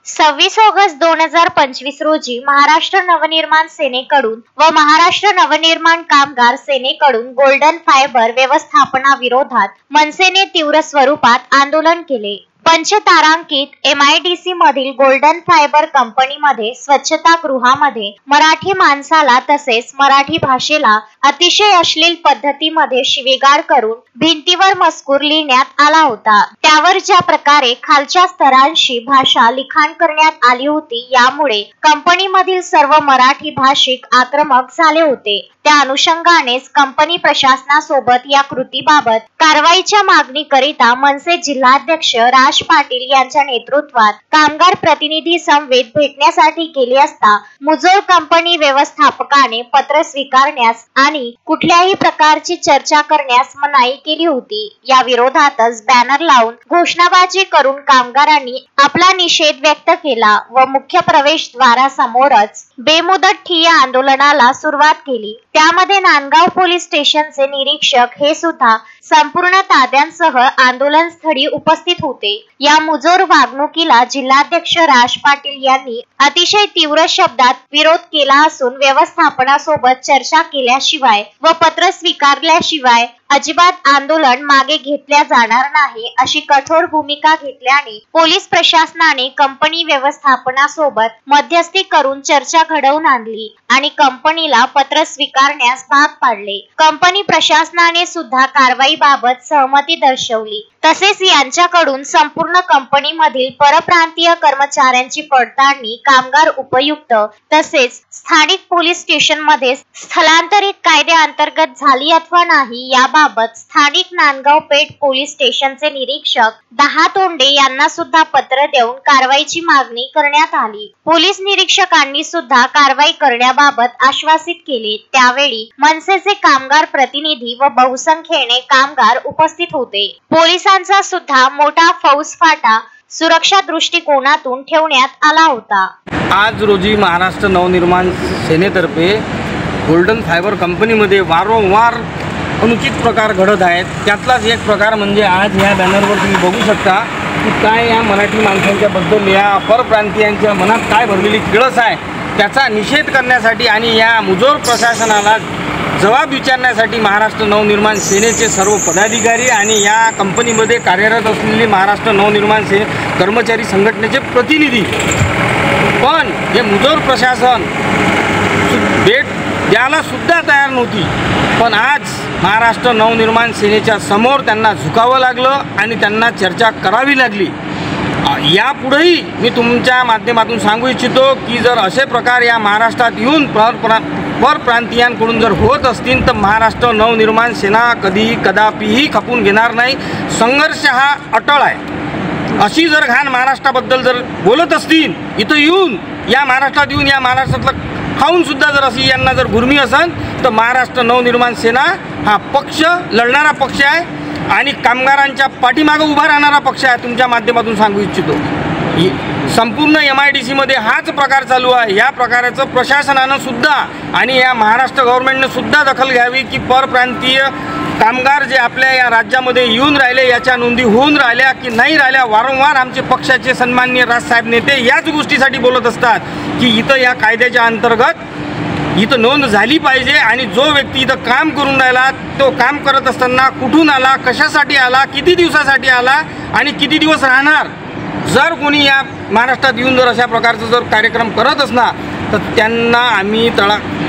26 August 2025 रोजी महाराष्ट्र नवनिर्माण सेनेकडून व महाराष्ट्र नवनिर्माण कामगार सेनेकडून गोल्डन फायबर व्यवस्थापनाविरोधात मनसेने तीव्र स्वरूपात आंदोलन केले। पंचतारांकित MIDC मधील गोल्डन फायबर कंपनीमध्ये स्वच्छतागृहामध्ये मराठी माणसाला तसेच मराठी भाषेला अतिशय अश्लील पद्धतीमध्ये शिवीगाळ करून भिंतीवर मजकूर लिहिण्यात आला होता। त्यावर ज्या प्रकारे खालच्या स्तरांशी भाषा लिखाण करण्यात आली होती, यामुळे कंपनीमधील सर्व मराठी भाषिक आक्रमक झाले होते। त्या अनुषंगानेच कंपनी प्रशासनासोबत या कृतीबाबत कारवाईच्या मागणीकरिता मनसे जिल्हाध्यक्ष राज पाटील यांच्या नेतृत्वात कामगार प्रतिनिधी समवेत भेटण्यासाठी गेले असता मुजोर कंपनी व्यवस्थापकाने पत्र स्वीकारण्यास आणि कुठल्याही प्रकारची चर्चा करण्यास मनाई केली होती। या विरोधातच बॅनर लावून घोषणाबाजी करून कामगारांनी आपला निषेध व्यक्त केला व मुख्य प्रवेशद्वारासमोरच बेमुदत ठिय्या आंदोलनाला सुरुवात केली। त्यामध्ये नांदगाव पोलीस स्टेशनचे निरीक्षक हे सुद्धा संपूर्ण ताद्यांसह आंदोलन स्थळी उपस्थित होते। या मुजोर वागणुकीला जिल्हाध्यक्ष राज पाटील यांनी अतिशय तीव्र शब्दात विरोध केला असून व्यवस्थापनासोबत चर्चा केल्याशिवाय व पत्र स्वीकारल्याशिवाय अजिबात आंदोलन मागे घेतल्या जाणार नाही अशी कठोर भूमिका घेतल्याने पोलीस प्रशासनाने कंपनी व्यवस्थापनासोबत मध्यस्थी करून चर्चा घडवून आणली आणि कंपनीला पत्र स्वीकारण्यास भाग पाडले। कंपनी प्रशासनाने सुद्धा कारवाईबाबत सहमती दर्शवली। तसेच यांच्याकडून संपूर्ण कंपनीमधील परप्रांतीय कर्मचाऱ्यांची पडताळणी कामगार उपयुक्त तसेच स्थानिक पोलीस स्टेशनमध्ये स्थलांतरित कायद्याअंतर्गत झाली अथवा नाही याबाबत स्थानिक नांदगाव पेठ पोलीस स्टेशनचे निरीक्षक दहातोंडे यांना सुद्धा पत्र देऊन कारवाईची मागणी करण्यात आली। पोलीस निरीक्षकांनी सुद्धा कारवाई करण्याबाबत आश्वासित केले। त्यावेळी मनसेचे कामगार प्रतिनिधी व बहुसंख्येने कामगार उपस्थित होते। पोलिसांचा सुद्धा मोठा फौजफाटा सुरक्षा दृष्टिकोनातून ठेवण्यात आला होता। आज रोजी महाराष्ट्र नवनिर्माण सेनेतर्फे गोल्डन फायबर कंपनीमध्ये वारंवार अनुचित प्रकार घडत आहेत। त्यातलाच एक प्रकार म्हणजे आज या बॅनरवर तुम्ही बघू शकता की काय या मराठी माणसांच्या बद्दल या परप्रांतीयांच्या मनात काय भरलेली किळस आहे त्याचा निषेध करण्यासाठी आणि या मुजोर प्रशासनाला जबाब विचारण्यासाठी महाराष्ट्र नवनिर्माण सेनेचे सर्व पदाधिकारी आणि या कंपनीमध्ये कार्यरत असलेली महाराष्ट्र नवनिर्माण सेने कर्मचारी संघटनेचे प्रतिनिधी पण हे मुजोर प्रशासन भेट द्यायला सुद्धा तयार नव्हती। पण आज महाराष्ट्र नवनिर्माण सेनेच्या समोर त्यांना झुकावं लागलं आणि त्यांना चर्चा करावी लागली। यापुढेही मी तुमच्या माध्यमातून सांगू इच्छितो की जर असे प्रकार या महाराष्ट्रात येऊन परप्रांतीयांकडून जर होत असतील तर महाराष्ट्र नवनिर्माण सेना कदापिही खपून घेणार नाही। संघर्ष हा अटळ आहे। अशी जर घाण महाराष्ट्राबद्दल जर बोलत असतील इथं येऊन या महाराष्ट्रात येऊन या महाराष्ट्रातलं खाऊन सुद्धा जर अशी यांना जर गुरमी असेल तर महाराष्ट्र नवनिर्माण सेना हा पक्ष लढणारा पक्ष आहे आणि कामगारांच्या पाठीमागे उभा राहणारा पक्ष आहे। तुमच्या माध्यमातून सांगू इच्छितो संपूर्ण MIDC मध्ये हाच प्रकार चालू आहे। या प्रकाराचं प्रशासनानं सुद्धा आणि या महाराष्ट्र गव्हर्नमेंटने सुद्धा दखल घ्यावी की परप्रांतीय कामगार जे आपल्या या राज्यामध्ये येऊन राहिले याच्या नोंदी होऊन राहिल्या की नाही राहिल्या। वारंवार आमचे पक्षाचे सन्माननीय राजसाहेब नेते याच गोष्टीसाठी बोलत असतात की इथं या कायद्याच्या अंतर्गत इथं नोंद झाली पाहिजे आणि जो व्यक्ती इथं काम करून राहिला तो काम करत असताना कुठून आला, कशासाठी आला, किती दिवसासाठी आला आणि किती दिवस राहणार। जर कोणी या महाराष्ट्रात येऊन जर अशा प्रकारचा जर कार्यक्रम करत असणार तर त्यांना आम्ही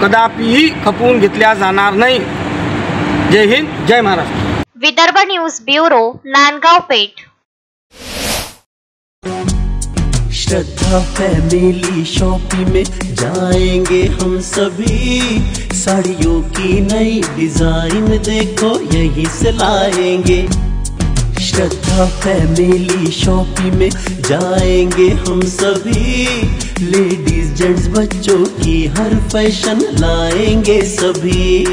कदापिही खपवून घेतल्या जाणार नाही। जय हिंद, जय महाराष्ट्र। Vidarbha news bureau, Nandgaon Peth. श्रद्धा फैमिली शॉपिंग में जाएंगे हम सभी, साड़ियों की नई डिजाइन देखो यहीं से लाएंगे। श्रद्धा फैमिली शॉपिंग में जाएंगे हम सभी, लेडीज जेंट्स बच्चों की हर फैशन लाएंगे सभी।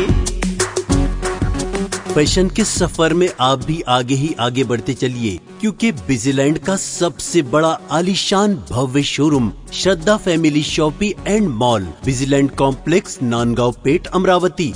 फैशन के सफर में आप भी आगे ही आगे बढ़ते चलिए, क्योंकि बिजीलैंड का सबसे बड़ा आलीशान भव्य showroom Shraddha family shopping and mall, Busyland complex, Nandgaon Peth, Amravati.